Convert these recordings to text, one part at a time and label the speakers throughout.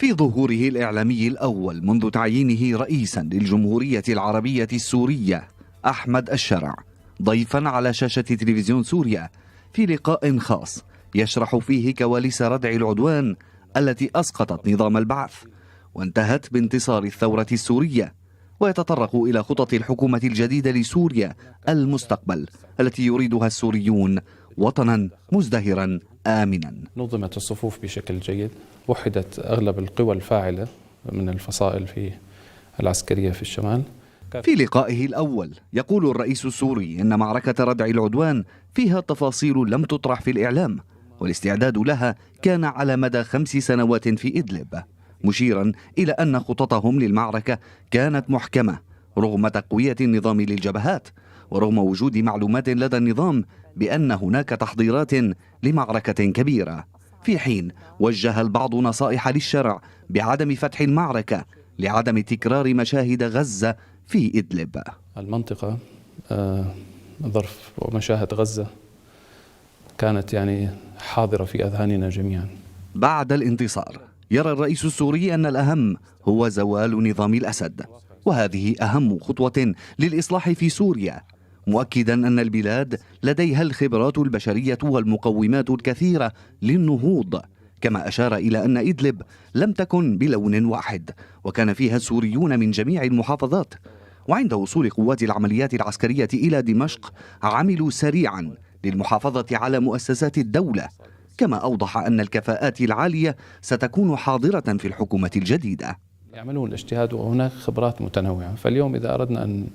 Speaker 1: في ظهوره الإعلامي الأول منذ تعيينه رئيسا للجمهورية العربية السورية أحمد الشرع ضيفا على شاشة تلفزيون سوريا في لقاء خاص يشرح فيه كواليس ردع العدوان التي أسقطت نظام البعث وانتهت بانتصار الثورة السورية، ويتطرق إلى خطط الحكومة الجديدة لسوريا المستقبل التي يريدها السوريون وطنا مزدهرا آمنا.
Speaker 2: نظمت الصفوف بشكل جيد، وحدت أغلب القوى الفاعلة من الفصائل في العسكرية في الشمال.
Speaker 1: في لقائه الأول يقول الرئيس السوري إن معركة ردع العدوان فيها تفاصيل لم تطرح في الإعلام، والاستعداد لها كان على مدى 5 سنوات في إدلب، مشيرا إلى أن خططهم للمعركة كانت محكمة رغم تقوية النظام للجبهات، ورغم وجود معلومات لدى النظام بأن هناك تحضيرات لمعركة كبيرة، في حين وجه البعض نصائح للشرع بعدم فتح المعركة لعدم تكرار مشاهد غزة في إدلب.
Speaker 2: المنطقة ظرف ومشاهد غزة كانت حاضرة في أذهاننا جميعا.
Speaker 1: بعد الانتصار يرى الرئيس السوري أن الأهم هو زوال نظام الأسد، وهذه أهم خطوة للإصلاح في سوريا، مؤكدا أن البلاد لديها الخبرات البشرية والمقومات الكثيرة للنهوض، كما أشار إلى أن إدلب لم تكن بلون واحد وكان فيها السوريون من جميع المحافظات، وعند وصول قوات العمليات العسكرية إلى دمشق عملوا سريعا للمحافظة على مؤسسات الدولة، كما أوضح أن الكفاءات العالية ستكون حاضرة في الحكومة الجديدة.
Speaker 2: يعملون الاجتهاد وهناك خبرات متنوعة، فاليوم إذا أردنا أن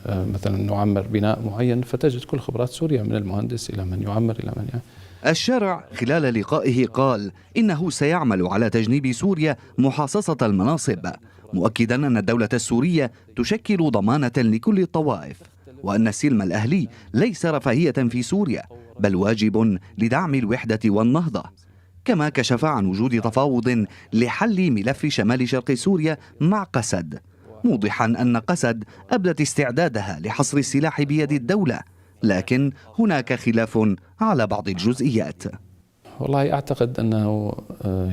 Speaker 2: مثلا نعمر بناء معين فتجد كل خبرات سوريا من المهندس إلى من يعمر إلى من يعمر.
Speaker 1: الشارع خلال لقائه قال إنه سيعمل على تجنيب سوريا محاصصة المناصب، مؤكدا أن الدولة السورية تشكل ضمانة لكل الطوائف، وأن السلم الأهلي ليس رفاهية في سوريا بل واجب لدعم الوحدة والنهضة، كما كشف عن وجود تفاوض لحل ملف شمال شرق سوريا مع قسد، موضحا أن قسد أبدت استعدادها لحصر السلاح بيد الدولة، لكن هناك خلاف على بعض الجزئيات.
Speaker 2: والله أعتقد أنه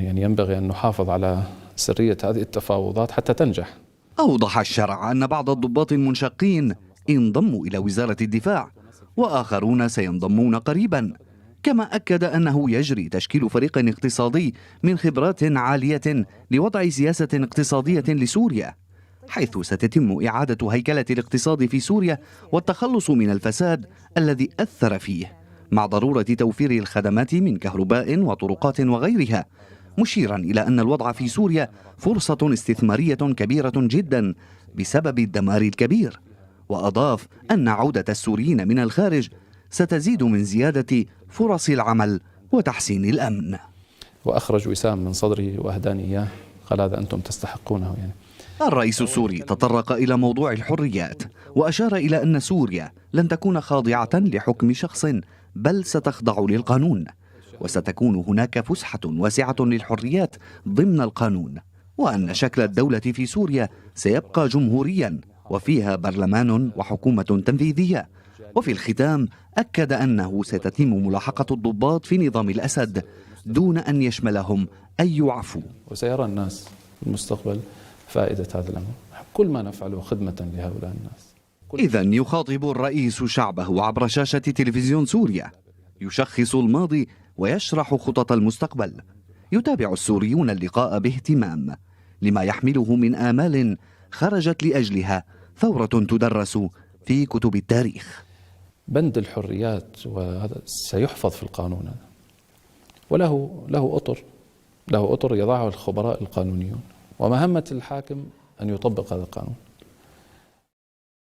Speaker 2: ينبغي أن نحافظ على سرية هذه التفاوضات حتى تنجح.
Speaker 1: أوضح الشرع أن بعض الضباط المنشقين انضموا إلى وزارة الدفاع وآخرون سينضمون قريبا، كما أكد أنه يجري تشكيل فريق اقتصادي من خبرات عالية لوضع سياسة اقتصادية لسوريا، حيث ستتم إعادة هيكلة الاقتصاد في سوريا والتخلص من الفساد الذي أثر فيه، مع ضرورة توفير الخدمات من كهرباء وطرقات وغيرها، مشيرا إلى أن الوضع في سوريا فرصة استثمارية كبيرة جدا بسبب الدمار الكبير، وأضاف أن عودة السوريين من الخارج ستزيد من زيادة فرص العمل وتحسين الأمن.
Speaker 2: وأخرج وسام من صدره وأهداني إياه، قال هذا أنتم تستحقونه.
Speaker 1: الرئيس السوري تطرق إلى موضوع الحريات وأشار إلى أن سوريا لن تكون خاضعة لحكم شخص بل ستخضع للقانون، وستكون هناك فسحة واسعة للحريات ضمن القانون، وأن شكل الدولة في سوريا سيبقى جمهوريا وفيها برلمان وحكومة تنفيذية. وفي الختام أكد أنه ستتم ملاحقة الضباط في نظام الأسد دون أن يشملهم أي عفو،
Speaker 2: وسيرى الناس في المستقبل فائدة هذا الأمر، كل ما نفعله خدمة لهؤلاء الناس.
Speaker 1: إذن يخاطب الرئيس شعبه عبر شاشة تلفزيون سوريا، يشخص الماضي ويشرح خطط المستقبل. يتابع السوريون اللقاء باهتمام لما يحمله من آمال خرجت لأجلها ثورة تدرس في كتب التاريخ.
Speaker 2: بند الحريات وهذا سيحفظ في القانون، وله أطر يضعه الخبراء القانونيون، ومهمة الحاكم أن يطبق هذا القانون.